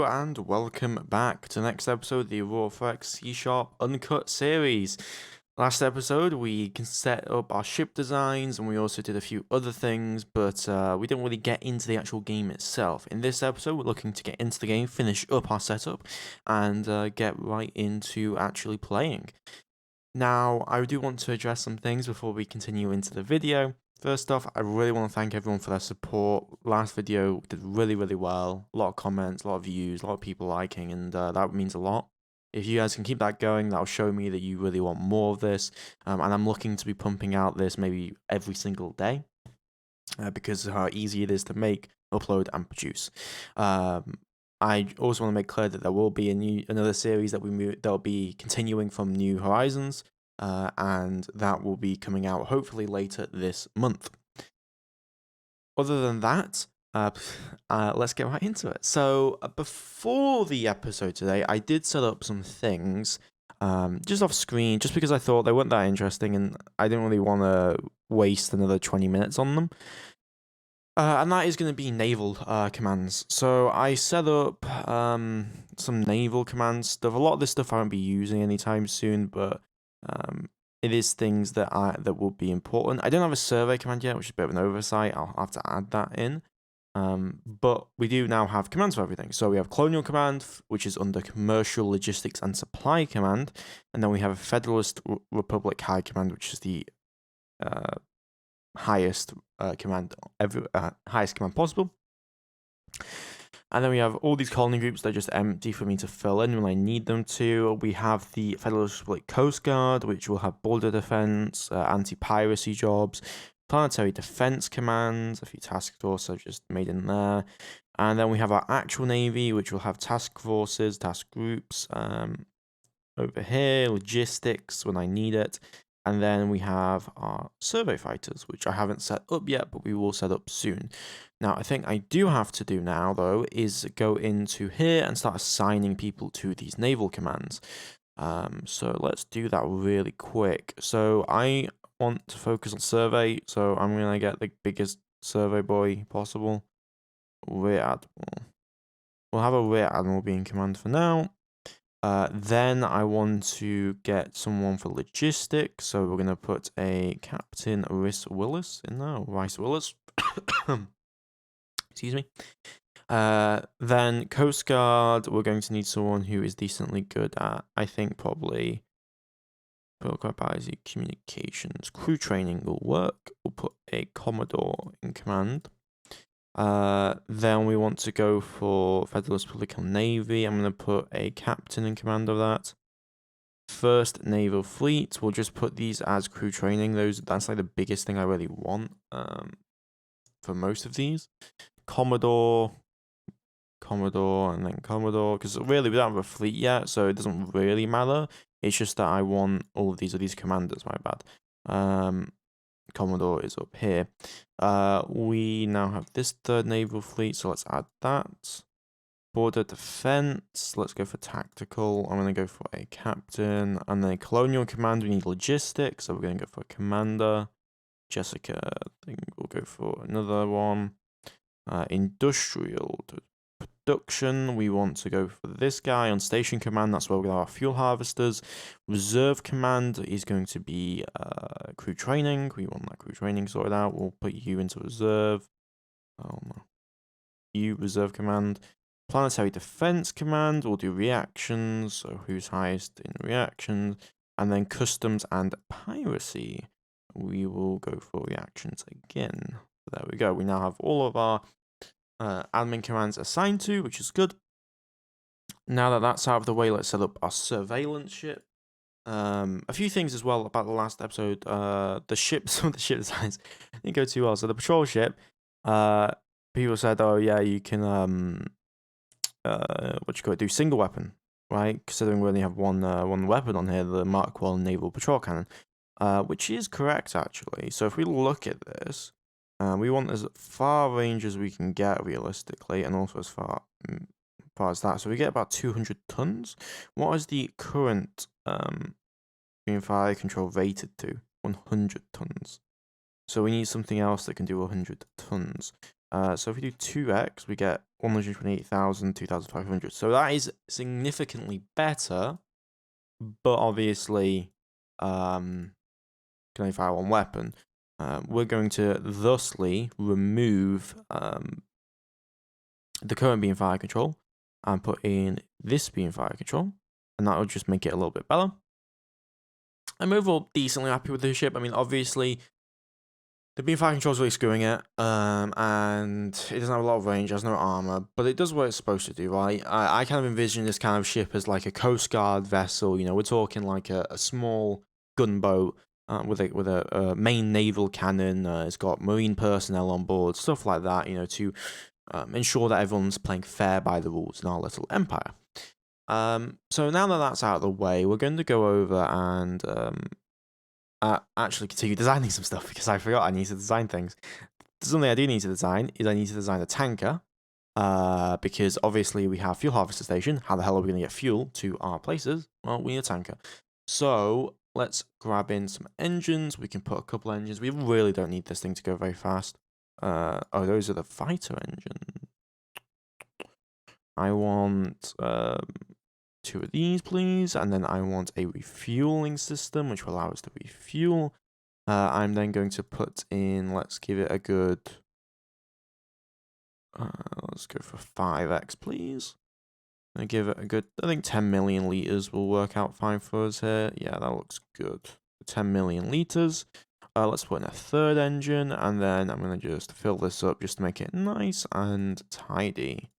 Hello and welcome back to the next episode of the Aurora C# Uncut series. Last episode we can set up our ship designs and we also did a few other things, but we didn't really get into the actual game itself. In this episode we're looking to get into the game, finish up our setup, and get right into actually playing. Now, I do want to address some things before we continue into the video. First off, I really want to thank everyone for their support. Last video did really well. A lot of comments, a lot of views, a lot of people liking, and that means a lot. If you guys can keep that going, that'll show me that you really want more of this. And I'm looking to be pumping out this maybe every single day because of how easy it is to make, upload, and produce. I also want to make clear that there will be another series that'll be continuing from New Horizons. And that will be coming out hopefully later this month. Other than that, let's get right into it. So before the episode today, I did set up some things just off screen, just because I thought they weren't that interesting and I didn't really want to waste another 20 minutes on them. And that is going to be naval commands. So I set up some naval command stuff. A lot of this stuff I won't be using anytime soon, but it is things that will be important. I don't have a survey command yet, which is a bit of an oversight. I'll have to add that in. But we do now have commands for everything. So we have Colonial Command, which is under Commercial, Logistics, and Supply Command. And then we have a Federalist Republic High Command, which is the highest command highest command possible. And then we have all these colony groups that are just empty for me to fill in when I need them to. We have the Federalist Republic Coast Guard, which will have border defense, anti-piracy jobs, planetary defense commands, a few task forces I've just made in there. And then we have our actual Navy, which will have task forces, task groups over here, logistics when I need it. And then we have our survey fighters, which I haven't set up yet, but we will set up soon. Now, I think I do have to do now, though, is go into here and start assigning people to these naval commands. So let's do that really quick. So I want to focus on survey, so I'm going to get the biggest survey boy possible. Rear Admiral. We'll have a Rear Admiral be in command for now. Then I want to get someone for logistics, so we're going to put a Captain Rice Willis in there, Rice Willis. Excuse me. Then Coast Guard, we're going to need someone who is decently good at, I think, probably communications. Crew training will work. We'll put a Commodore in command. Then we want to go for Federalist Political Navy. I'm going to put a captain in command of that. First Naval Fleet, we'll just put these as crew training. That's like the biggest thing I really want for most of these. Commodore, and then Commodore, because really we don't have a fleet yet, so it doesn't really matter. It's just that I want all of these commanders, my bad. Commodore is up here. We now have this third naval fleet, so let's add that. Border defense, let's go for tactical. I'm going to go for a captain. And then colonial command, we need logistics, so we're going to go for a commander. Jessica, I think we'll go for another one. Industrial production, we want to go for this guy on station command. That's where we're going to have our fuel harvesters. Reserve command is going to be crew training. We want that crew training sorted out. We'll put you into reserve. Oh no. You reserve command. Planetary defense command, we'll do reactions. So who's highest in reactions? And then customs and piracy, we will go for reactions again. There we go. We now have all of our admin commands assigned to, which is good. Now that that's out of the way, let's set up our surveillance ship. A few things as well about the last episode. The ships, the ship designs didn't go too well. So the patrol ship, people said, oh yeah, you can do single weapon, right? Considering we only have one weapon on here, the Mark 1 naval patrol cannon, which is correct actually. So if we look at this, we want as far range as we can get realistically, and also as far as that. So we get about 200 tons. What is the current fire control rated to? 100 tons. So we need something else that can do 100 tons. So if we do 2x, we get 128,000, 2,500. So that is significantly better, but obviously, can only fire one weapon. We're going to thusly remove the current beam fire control and put in this beam fire control, and that will just make it a little bit better. I'm overall decently happy with the ship. I mean, obviously, the beam fire control is really screwing it, and it doesn't have a lot of range, it has no armor, but it does what it's supposed to do, right? I kind of envision this kind of ship as like a Coast Guard vessel. You know, we're talking like a small gunboat with a main naval cannon. It's got marine personnel on board, stuff like that. You know, to ensure that everyone's playing fair by the rules in our little empire. So now that that's out of the way, we're going to go over and actually continue designing some stuff, because I forgot I need to design things. Something I do need to design is I need to design a tanker, because obviously we have fuel harvester station. How the hell are we going to get fuel to our places? Well, we need a tanker. So let's grab in some engines. We can put a couple engines. We really don't need this thing to go very fast. Oh, those are the fighter engines. I want 2 of these, please, and then I want a refueling system, which will allow us to refuel. I'm then going to put in, let's give it a good, let's go for 5x, please. And give it a good, I think 10 million liters will work out fine for us here. Yeah, that looks good. 10 million liters. Let's put in a third engine, and then I'm going to just fill this up just to make it nice and tidy.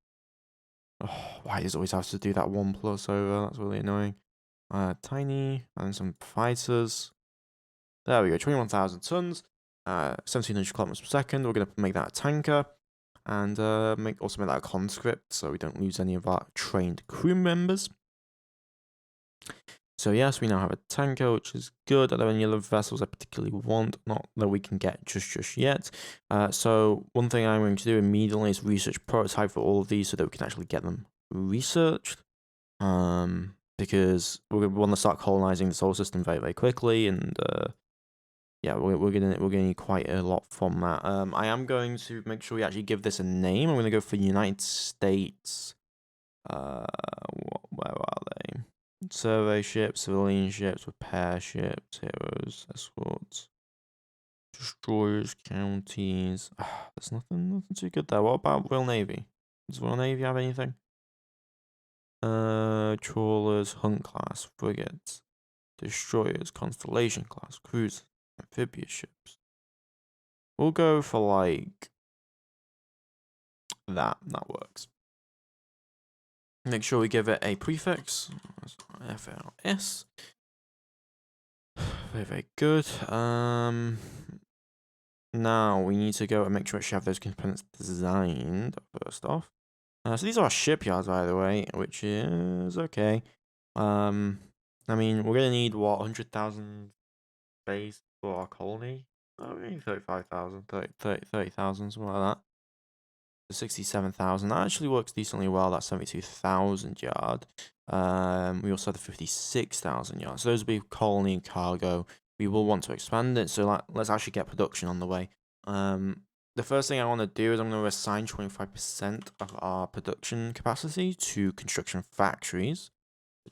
Oh, why does it always have to do that 1+ over? That's really annoying. Tiny, and some fighters. There we go, 21,000 tons, 1,700 kilometers per second. We're going to make that a tanker, and also make that a conscript, so we don't lose any of our trained crew members. So yes, we now have a tanker, which is good. Are there any other vessels I particularly want? Not that we can get just yet. So one thing I'm going to do immediately is research prototype for all of these so that we can actually get them researched. Because we want to start colonizing the solar system very, very quickly, and yeah, we're gonna need quite a lot from that. I am going to make sure we actually give this a name. I'm gonna go for United States. Where are they? Survey ships, civilian ships, repair ships, heroes, escorts, destroyers, counties. There's nothing too good there. What about Royal Navy? Does Royal Navy have anything? Trawlers, Hunt class, frigates, destroyers, Constellation class, cruisers, amphibious ships. We'll go for like that. That works. Make sure we give it a prefix. FLS. Very, very good. Now we need to go and make sure we have those components designed first off. So these are our shipyards, by the way, which is okay. I mean, we're gonna need what, 100,000 space for our colony? Oh, maybe 35,000, 30,000, something like that. 67,000. That actually works decently well. That's 72,000 yard. We also have the 56,000 yards. So those will be colony and cargo. We will want to expand it, so let's actually get production on the way. The first thing I want to do is I'm going to assign 25% of our production capacity to construction factories.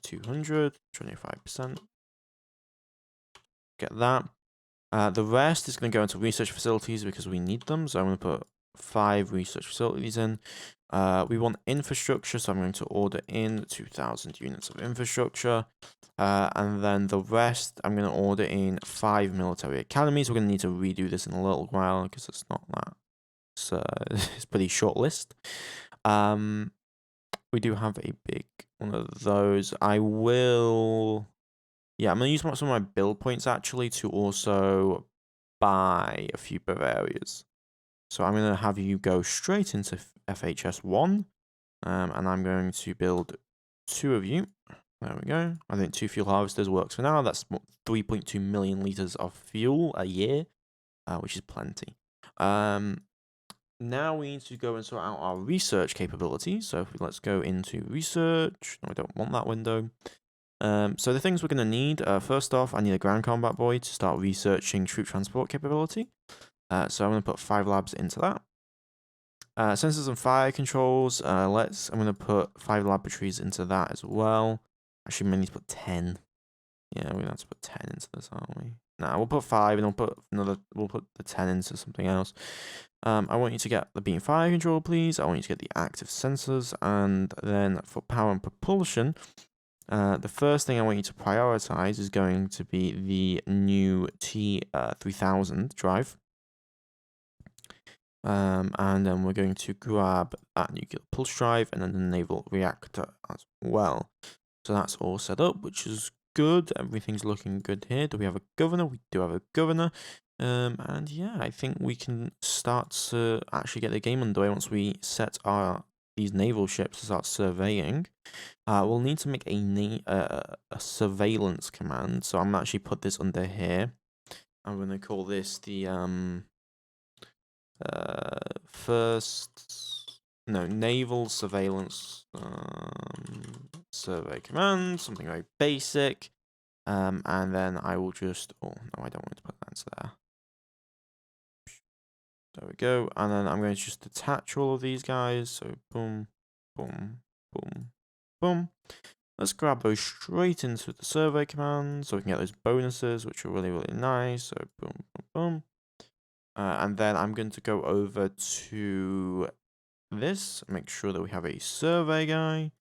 200, 25%. Get that. The rest is going to go into research facilities because we need them. So I'm going to put 5 research facilities in. We want infrastructure, so I'm going to order in 2,000 units of infrastructure. And then the rest, I'm going to order in 5 military academies. We're going to need to redo this in a little while because it's not that. It's a pretty short list. We do have a big one of those. I will... Yeah, I'm going to use some of my build points actually to also buy a few Bavarias. So I'm going to have you go straight into FHS1, and I'm going to build 2 of you. There we go. I think 2 fuel harvesters works for now. That's 3.2 million liters of fuel a year, which is plenty. Now we need to go and sort out our research capabilities. So let's go into research. No, I don't want that window. So the things we're going to need, first off, I need a ground combat boy to start researching troop transport capability. So I'm going to put 5 labs into that. Sensors and fire controls. I'm gonna put 5 laboratories into that as well. Actually, we may need to put 10. Yeah, we're gonna have to put 10 into this, aren't we? Nah, we'll put 5 and we'll put the 10 into something else. I want you to get the beam fire control, please. I want you to get the active sensors, and then for power and propulsion, the first thing I want you to prioritize is going to be the new T3000 drive. And then we're going to grab that nuclear pulse drive and then the naval reactor as well. So that's all set up, which is good. Everything's looking good here. Do we have a governor? We do have a governor. And yeah, I think we can start to actually get the game underway once we set these naval ships to start surveying. We'll need to make a surveillance command. So I'm actually put this under here. I'm going to call this the naval surveillance survey command, something very basic. And then I will just, oh no, I don't want to put that into there. There we go. And then I'm going to just attach all of these guys. So boom, boom, boom, boom. Let's grab those straight into the survey command so we can get those bonuses, which are really, really nice. So boom, boom, boom. And then I'm going to go over to this, make sure that we have a survey guy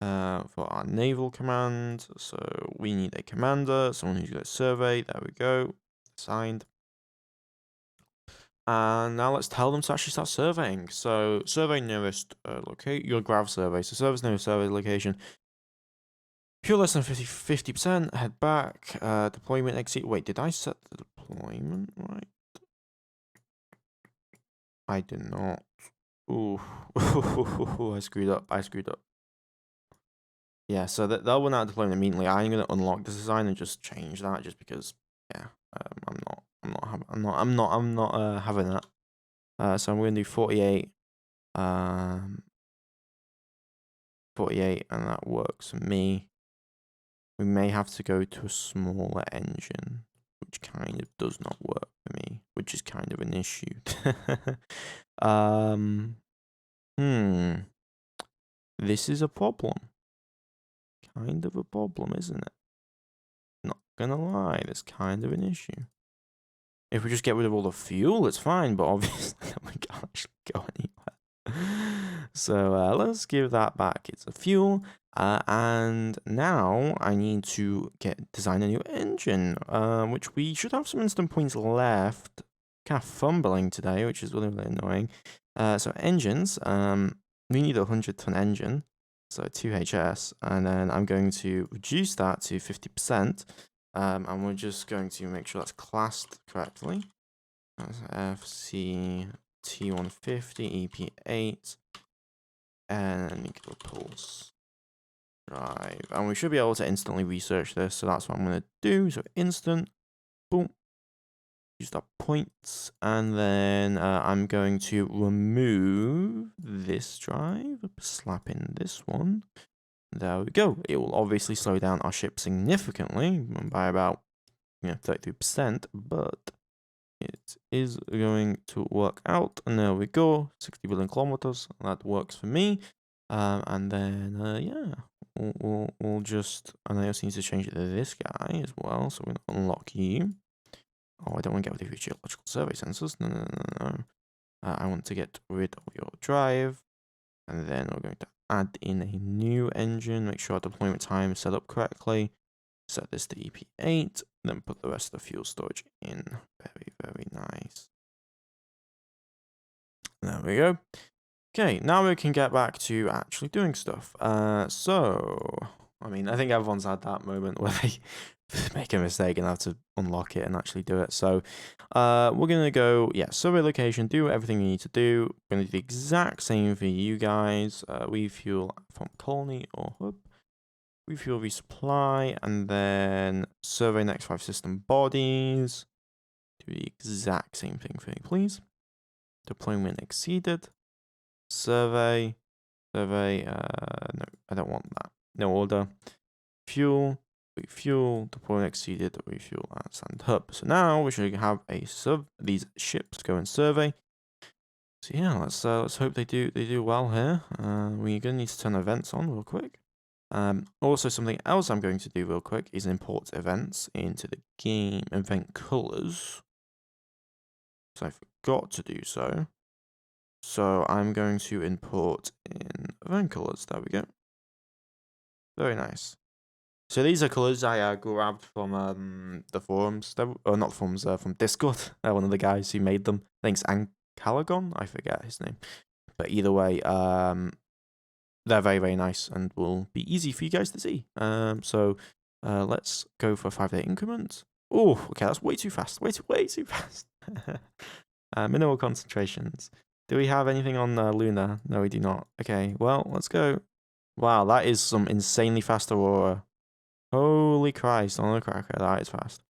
for our naval command. So we need a commander, someone who's going to survey. There we go. Signed. And now let's tell them to actually start surveying. So survey nearest your grav survey. So service nearest survey location. Fuel less than 50%. Head back. Deployment exit. Wait, did I set the deployment right? I did not. Ooh. I screwed up. Yeah, so that will out deployment immediately. I'm gonna unlock this design and just change that, just because. Yeah, I'm not having that. So I'm gonna do 48. 48, and that works for me. We may have to go to a smaller engine, which kind of does not work for me, which is kind of an issue. This is a problem. Kind of a problem, isn't it? Not gonna lie, that's kind of an issue. If we just get rid of all the fuel, it's fine, but obviously we can't actually go anywhere. So let's give that back. It's a fuel. And now I need to design a new engine, which we should have some instant points left. Kind of fumbling today, which is really, really annoying. So engines, we need a 100-ton engine, so 2HS, and then I'm going to reduce that to 50%, and we're just going to make sure that's classed correctly. That's FC T150 EP8 and nuclear pulse drive, and we should be able to instantly research this. So that's what I'm going to do. So instant, boom. Use that points, and then I'm going to remove this drive, slap in this one. There we go. It will obviously slow down our ship significantly by about 33%, but it is going to work out. And there we go, 60 billion kilometers. That works for me. And then yeah, we'll just. And I also need to change it to this guy as well. So we're gonna unlock you. Oh, I don't want to get rid of your geological survey sensors. No. I want to get rid of your drive. And then we're going to add in a new engine. Make sure our deployment time is set up correctly. Set this to EP8. Then put the rest of the fuel storage in. Very, very nice. There we go. Okay, now we can get back to actually doing stuff. So, I mean, I think everyone's had that moment where they make a mistake and have to unlock it and actually do it. So we're going to go, survey location, do everything you need to do. We're going to do the exact same for you guys. Refuel from colony or hub. Refuel, resupply, and then survey next 5 system bodies. Do the exact same thing for me, please. Deployment exceeded. Survey. No, I don't want that. No order. Fuel. Refuel, deployment exceeded, refuel, and sand hub. So now we should have these ships go and survey. So yeah, let's hope they do well here. We're gonna need to turn events on real quick. Also, something else I'm going to do real quick is import events into the game event colors. So I forgot to do so. So I'm going to import in event colors. There we go. Very nice. So these are colors I grabbed from the forums, or not forums, from Discord. One of the guys who made them. I think it's Ancalagon. I forget his name. But either way, they're very, very nice and will be easy for you guys to see. So let's go for a 5-day increment. Oh, okay, that's way too fast. Way too fast. Mineral concentrations. Do we have anything on Luna? No, we do not. Okay, well, let's go. Wow, that is some insanely fast Aurora. Holy Christ, on the cracker, that is fast.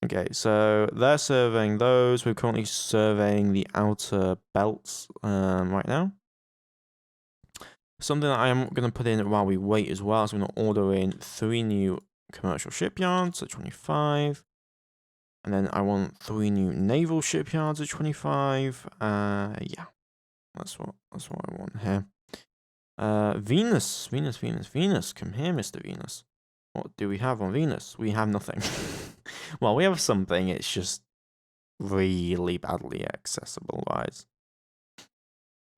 Okay, so they're serving those. We're currently surveying the outer belts right now. Something that I am going to put in while we wait as well is I'm going to order in 3 new commercial shipyards at 25. And then I want 3 new naval shipyards at 25. Yeah, that's what I want here. Venus. Come here, Mr. Venus. What do we have on Venus? We have nothing. Well, we have something. It's just really badly accessible, wise.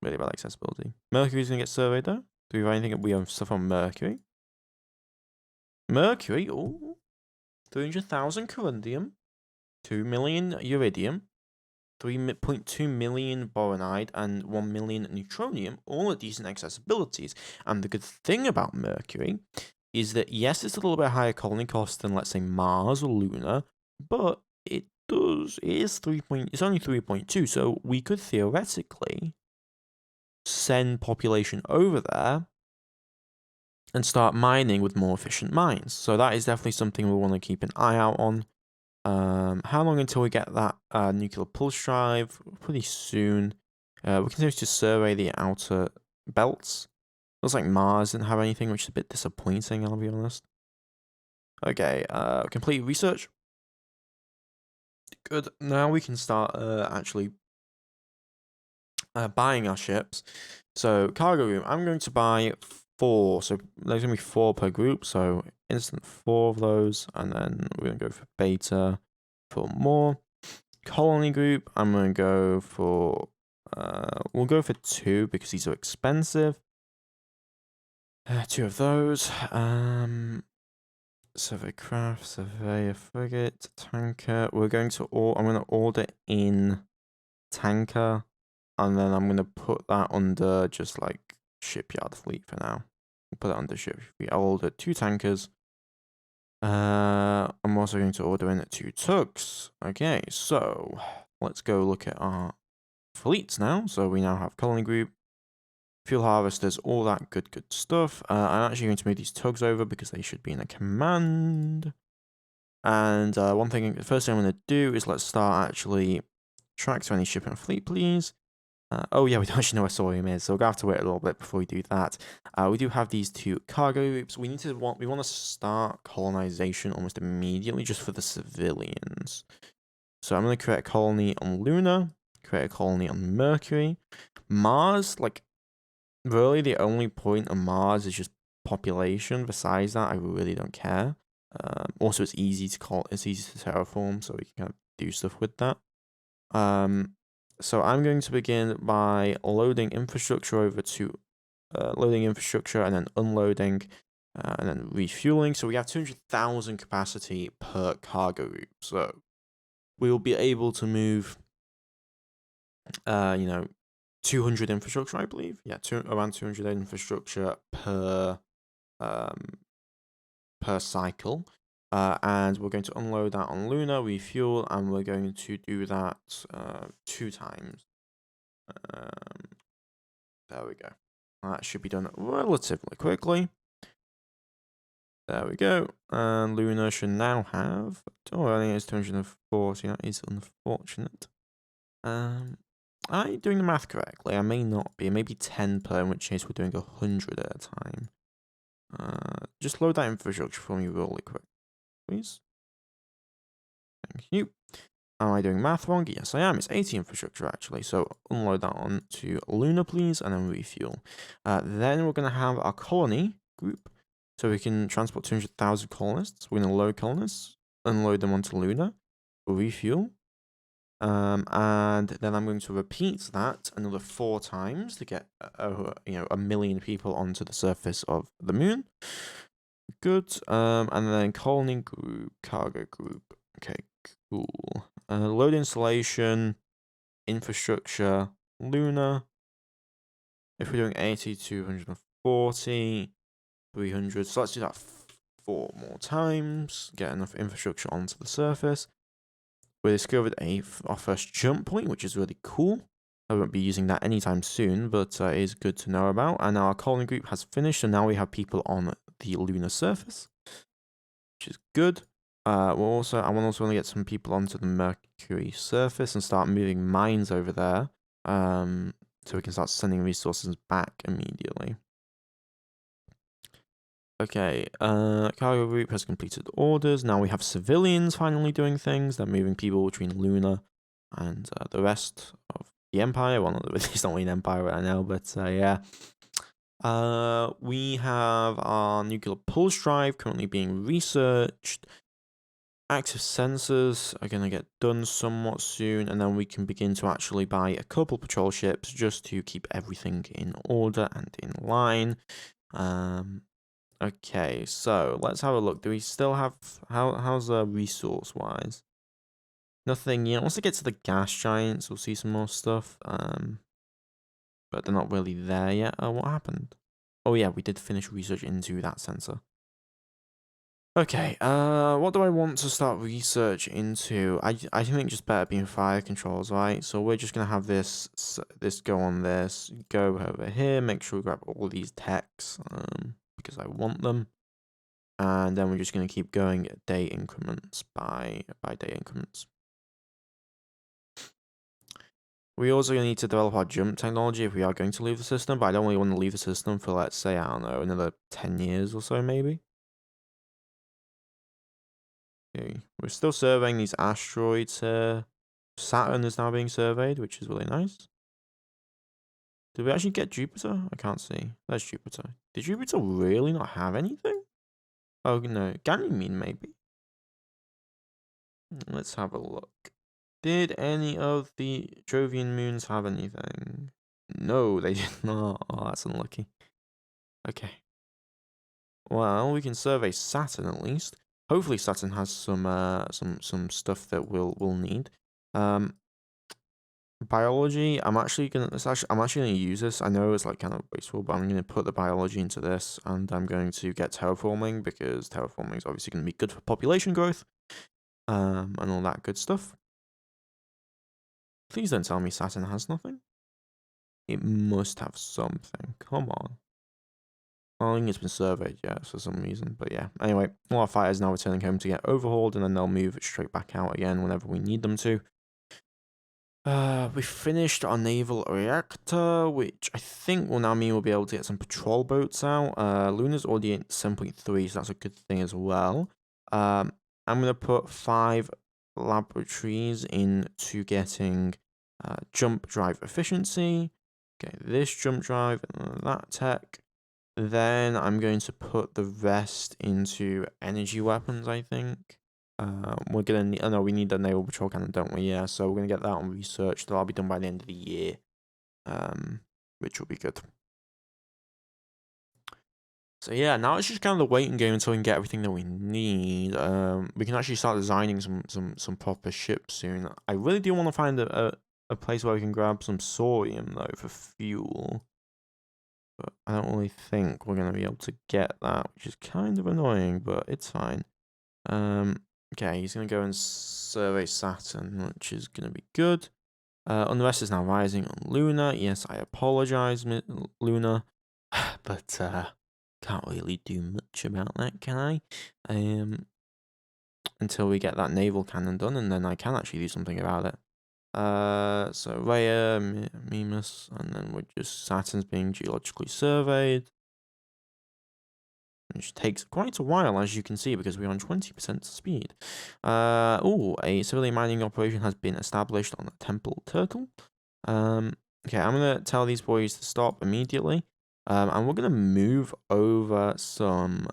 Really bad accessibility. Mercury's gonna get surveyed though. Do we have anything? We have stuff on Mercury. Mercury, oh, 300,000 corundium, 2 million uridium, 3.2 million boronide, and 1 million neutronium, all at decent accessibilities. And the good thing about Mercury is that, yes, it's a little bit higher colony cost than, let's say, Mars or Luna, but it's only 3.2, so we could theoretically send population over there and start mining with more efficient mines. So that is definitely something we want to keep an eye out on. How long until we get that nuclear pulse drive? Pretty soon. We continue to survey the outer belts. Looks like Mars didn't have anything, which is a bit disappointing, I'll be honest. Okay, complete research. Good. Now we can start actually buying our ships. So cargo room, I'm going to buy 4. So there's gonna be 4 per group. So instant 4 of those, and then we're gonna go for beta for more. Colony group, I'm gonna go for we'll go for 2 because these are expensive. 2 of those. Survey craft, surveyor frigate, tanker. I'm gonna order in tanker, and then I'm gonna put that under just like shipyard fleet for now. We'll put it under ship fleet. I'll order 2 tankers. I'm also going to order in 2 tugs. Okay, so let's go look at our fleets now. So we now have colony group, fuel harvesters, all that good stuff. I'm actually going to move these tugs over because they should be in a command. And the first thing I'm going to do is let's start actually track to any ship and fleet, please. Oh yeah, we don't actually know where Sorium is, so we're gonna have to wait a little bit before we do that. We do have these 2 cargo groups. We want to start colonization almost immediately, just for the civilians. So I'm gonna create a colony on Luna, create a colony on Mercury, Mars. Like, really, the only point on Mars is just population. Besides that, I really don't care. Also, it's easy to terraform, so we can kind of do stuff with that. So I'm going to begin by loading infrastructure over to loading infrastructure and then unloading and then refueling. So we have 200,000 capacity per cargo route. So we will be able to move, 200 infrastructure, I believe. Yeah, around 200 infrastructure per cycle. And we're going to unload that on Luna, refuel, and we're going to do that 2 times. There we go. That should be done relatively quickly. There we go. And Luna should now have... Oh, I think it's 240. That is unfortunate. Am I doing the math correctly? I may not be. Maybe 10 per, in which case we're doing 100 at a time. Just load that infrastructure for me really quick, please. Thank you. Am I doing math wrong? Yes, I am. It's 80 infrastructure, actually. So unload that on to Luna, please, and then refuel. Then we're going to have our colony group. So we can transport 200,000 colonists. We're going to load colonists, unload them onto Luna, refuel. And then I'm going to repeat that another 4 times to get, 1,000,000 people onto the surface of the moon. Good. And then colony group, cargo group. Okay, cool. Load installation, infrastructure, Luna. If we're doing 80, 240, 300. So let's do that 4 more times. Get enough infrastructure onto the surface. We discovered our first jump point, which is really cool. I won't be using that anytime soon, but it is good to know about. And our colony group has finished, so now we have people on the lunar surface, which is good. I also want to get some people onto the Mercury surface and start moving mines over there, so we can start sending resources back immediately. Okay, cargo group has completed orders. Now we have civilians finally doing things. They're moving people between Luna and the rest of the Empire. Well, it's not really an Empire right now, but yeah. We have our nuclear pulse drive currently being researched. Active sensors are going to get done somewhat soon, and then we can begin to actually buy a couple patrol ships just to keep everything in order and in line. Okay, so let's have a look. Do we still have how's resource wise? Nothing yet. Once it gets to the gas giants, we'll see some more stuff. But they're not really there yet. Oh, what happened? Oh yeah, we did finish research into that sensor. Okay, what do I want to start research into? I think just better being fire controls, right? So we're just gonna have this go on this, go over here, make sure we grab all these techs, because I want them, and then we're just gonna keep going at day increments by day increments. We also need to develop our jump technology if we are going to leave the system, but I don't really want to leave the system for, let's say, I don't know, another 10 years or so, maybe. Okay, we're still surveying these asteroids here. Saturn is now being surveyed, which is really nice. Did we actually get Jupiter? I can't see. There's Jupiter. Did Jupiter really not have anything? Oh, no. Ganymede, maybe? Let's have a look. Did any of the Jovian moons have anything? No, they did not. Oh, that's unlucky. Okay. Well, we can survey Saturn at least. Hopefully Saturn has some stuff that we'll need. Biology, I'm actually gonna use this. I know it's like kind of wasteful, but I'm gonna put the biology into this, and I'm going to get terraforming because terraforming is obviously gonna be good for population growth, and all that good stuff. Please don't tell me Saturn has nothing. It must have something. Come on. I don't think it's been surveyed yet for some reason, but yeah. Anyway, all our fighters now returning home to get overhauled, and then they'll move straight back out again whenever we need them to. We finished our naval reactor, which I think will now mean we'll be able to get some patrol boats out. Luna's already at 7.3, so that's a good thing as well. I'm going to put 5 laboratories into getting jump drive efficiency. Okay, this jump drive and that tech. Then I'm going to put the rest into energy weapons, I think. We're gonna need, oh no, we need the naval patrol cannon, don't we? Yeah, so we're gonna get that on research. That'll be done by the end of the year, which will be good. So yeah, now it's just kind of the waiting game until we can get everything that we need. We can actually start designing some proper ships soon. I really do want to find a place where we can grab some sodium though for fuel, but I don't really think we're gonna be able to get that, which is kind of annoying, but it's fine. Okay, he's going to go and survey Saturn, which is going to be good. Unrest is now rising on Luna. Yes, I apologize, Luna. But can't really do much about that, can I? Until we get that naval cannon done, and then I can actually do something about it. So Rhea, Mimas, and then we're just Saturn's being geologically surveyed. which takes quite a while, as you can see, because we're on 20% speed. A civilian mining operation has been established on the Temple Turtle. Okay, I'm gonna tell these boys to stop immediately. And we're gonna move over some.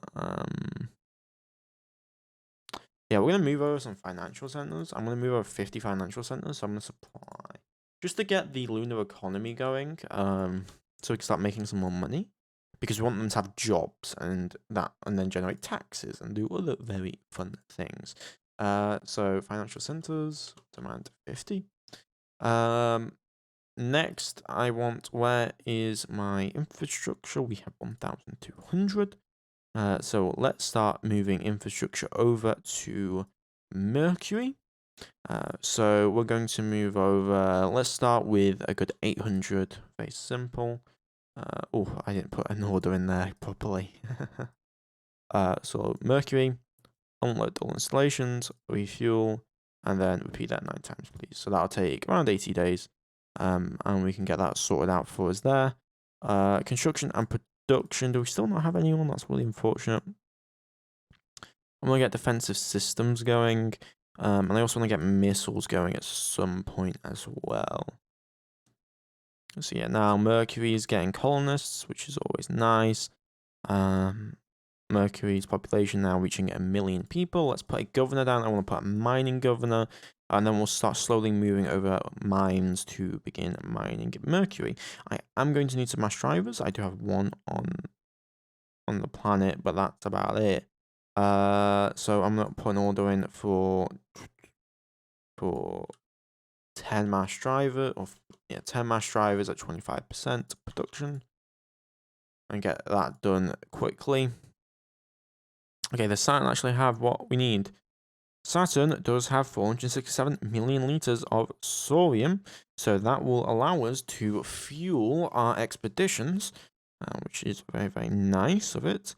Yeah, we're gonna move over some financial centers. I'm gonna move over 50 financial centers. So I'm gonna supply just to get the lunar economy going. So we can start making some more money because we want them to have jobs and then generate taxes and do other very fun things. So financial centers demand 50. Next, I want, where is my infrastructure? We have 1,200. So let's start moving infrastructure over to Mercury. So we're going to move over, let's start with a good 800, very simple. Oh, I didn't put an order in there properly. So Mercury, unload all installations, refuel, and then repeat that 9 times, please. So that'll take around 80 days. And we can get that sorted out for us there. Construction and production. Do we still not have anyone? That's really unfortunate. I'm going to get defensive systems going. And I also want to get missiles going at some point as well. So yeah, now Mercury is getting colonists, which is always nice. Mercury's population now reaching 1 million people. Let's put a governor down. I want to put a mining governor. And then we'll start slowly moving over mines to begin mining Mercury. I am going to need some mass drivers. I do have one on the planet, but that's about it. So I'm going to put an order in for 10 mass driver, 10 mass drivers at 25% production. And get that done quickly. Okay, the Saturn actually have what we need. Saturn does have 467 million liters of sodium, so that will allow us to fuel our expeditions, which is very, very nice of it.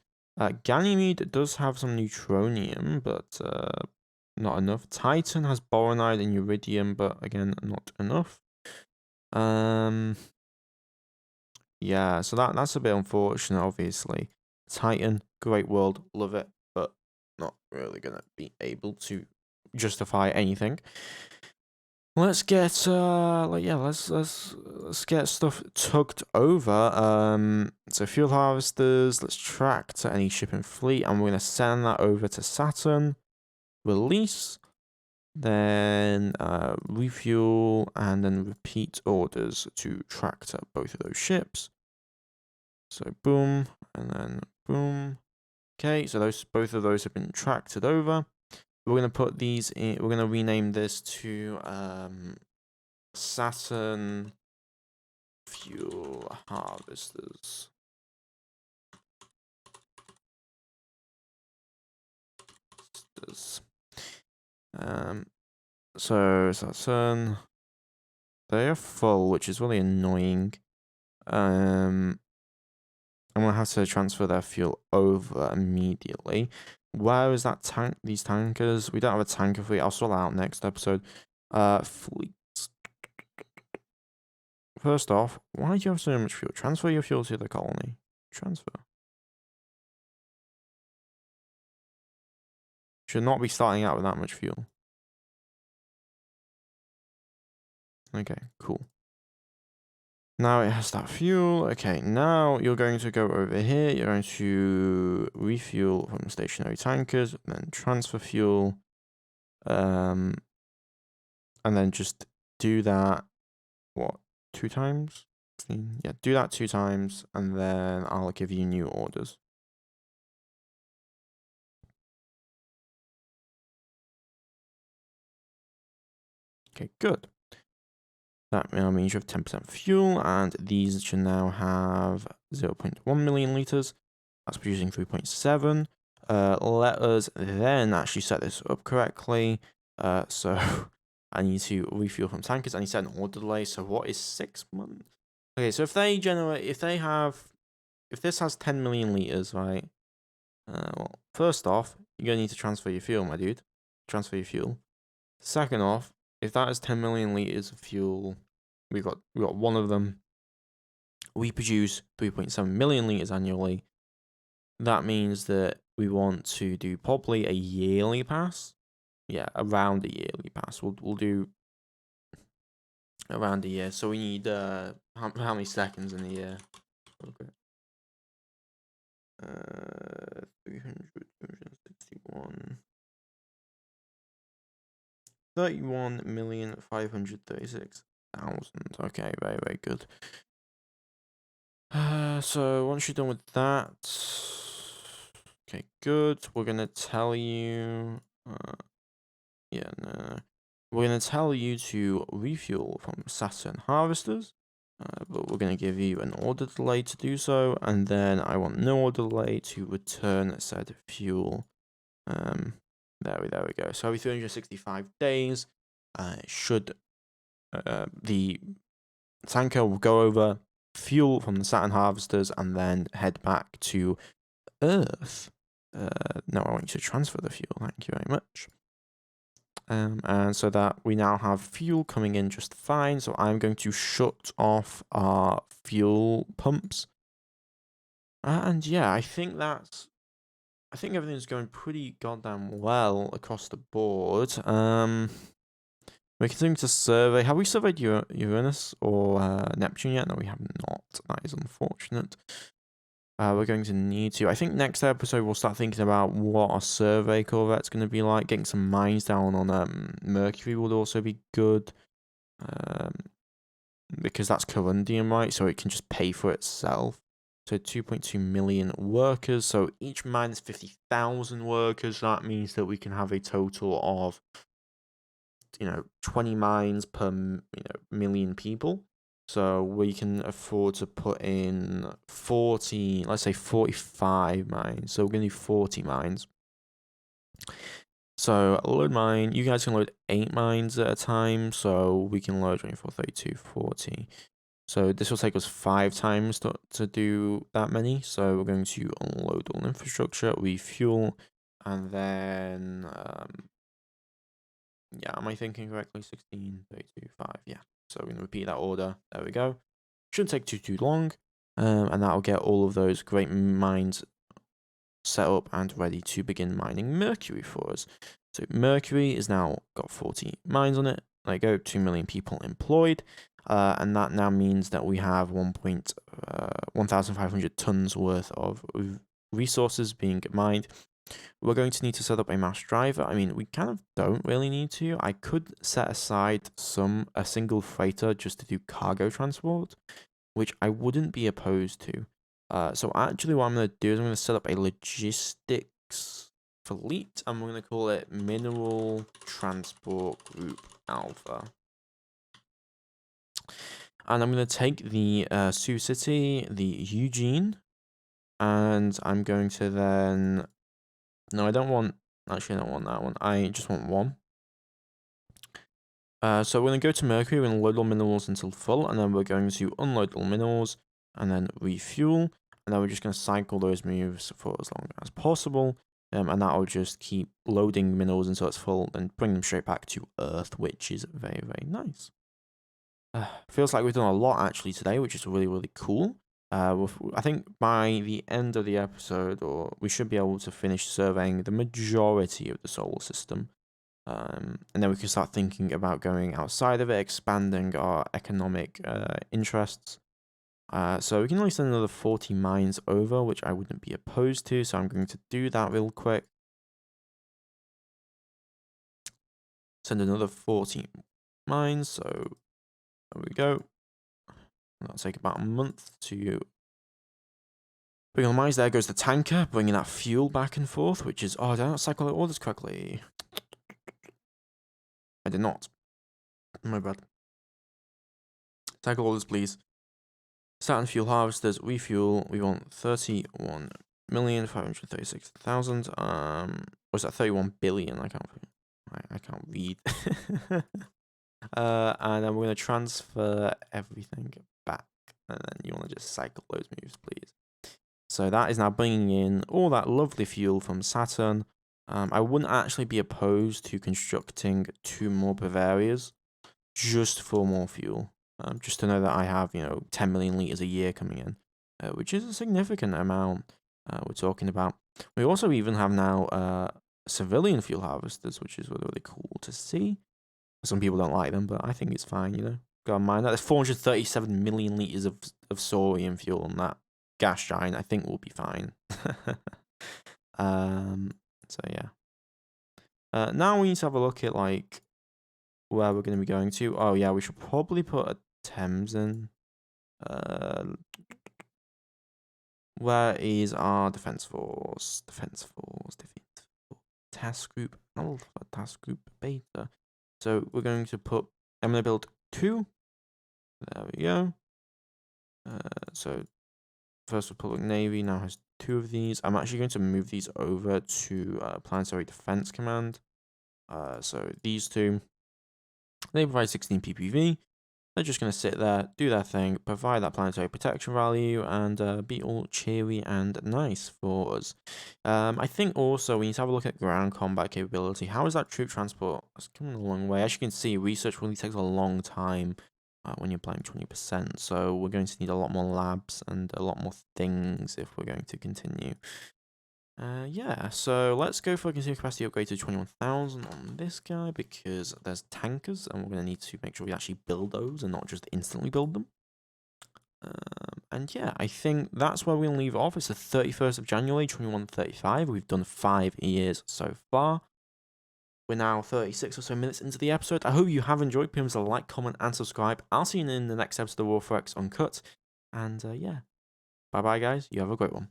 Ganymede does have some neutronium, but not enough. Titan has boronide and iridium, but again, not enough. Yeah, so that's a bit unfortunate, obviously. Titan, great world, love it, but not really gonna be able to justify anything. Let's get let's get stuff tugged over. So fuel harvesters, let's track to any shipping fleet, and we're gonna send that over to Saturn. Release, then refuel, and then repeat orders to track to both of those ships. So boom, and then boom. Okay, so both of those have been tracked over. We're gonna put these in. We're gonna rename this to Saturn fuel harvesters. So Saturn, they are full, which is really annoying. I'm gonna have to transfer their fuel over immediately. Where is that tank? These tankers? We don't have a tanker fleet. I'll sort that out next episode. Fleets. First off, why do you have so much fuel? Transfer your fuel to the colony. Transfer. Should not be starting out with that much fuel. Okay, cool. Now it has that fuel. Okay, now you're going to go over here. You're going to refuel from stationary tankers, then transfer fuel. And then just do that, 2 times? Yeah, do that 2 times, and then I'll give you new orders. Okay, good. That means you have 10% fuel, and these should now have 0.1 million liters. That's producing 3.7. Let us then actually set this up correctly. So I need to refuel from tankers. I need to set an order delay. So what is 6 months? Okay, so if this has 10 million liters, right? Well, first off, you're gonna need to transfer your fuel, my dude. Transfer your fuel. Second off, if that is 10 million liters of fuel, we got one of them. We produce 3.7 million liters annually. that means that we want to do probably a yearly pass. Yeah, around a yearly pass. We'll do around a year. So we need how many seconds in a year? Okay. 300, 261. 31,536,000. Okay, very, very good. So once you're done with that, okay, good. We're gonna tell you, yeah, no, we're gonna tell you to refuel from Saturn harvesters, but we're gonna give you an order delay to do so, and then I want no order delay to return said fuel. There we go. So every 365 days, should the tanker will go over fuel from the Saturn harvesters and then head back to Earth. No, I want you to transfer the fuel. Thank you very much. And so that we now have fuel coming in just fine. So I'm going to shut off our fuel pumps. And yeah, I think everything's going pretty goddamn well across the board. We're continuing to survey. Have we surveyed Uranus or Neptune yet? No, we have not. That is unfortunate. We're going to need to. I think next episode we'll start thinking about what our survey corvette's going to be like. Getting some mines down on Mercury would also be good. Because that's Corundium, right? So it can just pay for itself. So 2.2 million workers. So each mine is 50,000 workers. That means that we can have a total of 20 mines per million people. So we can afford to put in 40, let's say 45 mines. So we're going to do 40 mines. So load mine, you guys can load 8 mines at a time. So we can load 24, 32, 40. So this will take us 5 times to do that many. So we're going to unload all infrastructure, refuel, and then yeah, am I thinking correctly? 16, 32, 5. Yeah. So we're going to repeat that order. There we go. Shouldn't take too long. And that'll get all of those great mines set up and ready to begin mining Mercury for us. So Mercury is now got 40 mines on it. There you go, 2 million people employed. And that now means that we have 1,500 tons worth of resources being mined. We're going to need to set up a mass driver. I mean, we kind of don't really need to. I could set aside a single freighter just to do cargo transport, which I wouldn't be opposed to. So actually what I'm going to do is I'm going to set up a logistics fleet, and we're going to call it Mineral Transport Group Alpha. And I'm going to take the Sioux City, the Eugene, and I'm going to then... No, I don't want... Actually, I don't want that one. I just want one. So we're going to go to Mercury, we're going to load all minerals until full, and then we're going to unload all minerals, and then refuel, and then we're just going to cycle those moves for as long as possible, and that'll just keep loading minerals until it's full, then bring them straight back to Earth, which is very, very nice. Feels like we've done a lot actually today, which is really, really cool. I think by the end of the episode, or we should be able to finish surveying the majority of the solar system. And then we can start thinking about going outside of it, expanding our economic interests. So we can only send another 40 mines over, which I wouldn't be opposed to. So I'm going to do that real quick. Send another 40 mines. So there we go. That'll take about a month to bring all the mines. There goes the tanker, bringing that fuel back and forth, which is... Oh, did I not cycle the orders correctly? I did not. My bad. Cycle orders, please. Saturn fuel harvesters, refuel. We want 31,536,000. Was that 31 billion? I can't read. And then we're gonna transfer everything back, and then you want to just cycle those moves, please. So that is now bringing in all that lovely fuel from Saturn. I wouldn't actually be opposed to constructing 2 more Bavarias just for more fuel. Just to know that I have, 10 million liters a year coming in, which is a significant amount. we're talking about. We also even have now civilian fuel harvesters, which is really, really cool to see. Some people don't like them, but I think it's fine, you know. Gotta mind that. There's 437 million liters of saurian fuel on that gas giant. I think we'll be fine. So yeah. Now we need to have a look at like where we're going to be going to. Oh yeah, we should probably put a Thames in. Where is our defense force? Defense force. Task group alpha. Task group beta. So we're going to put. I'm going to build 2. There we go. So First Republic Navy now has 2 of these. I'm actually going to move these over to Planetary Defense Command. So these 2, they provide 16 PPV. They're just going to sit there, do their thing, provide that planetary protection value, and be all cheery and nice for us. I think also we need to have a look at ground combat capability. How is that troop transport? It's coming a long way. As you can see, research really takes a long time when you're playing 20%. So we're going to need a lot more labs and a lot more things if we're going to continue. Yeah, so let's go for a continued capacity upgrade to 21,000 on this guy because there's tankers and we're going to need to make sure we actually build those and not just instantly build them. And yeah, I think that's where we'll leave off. It's the 31st of January, 2135. We've done 5 years so far. We're now 36 or so minutes into the episode. I hope you have enjoyed. Please like, comment, and subscribe. I'll see you in the next episode of Warfare X Uncut. And yeah, bye-bye, guys. You have a great one.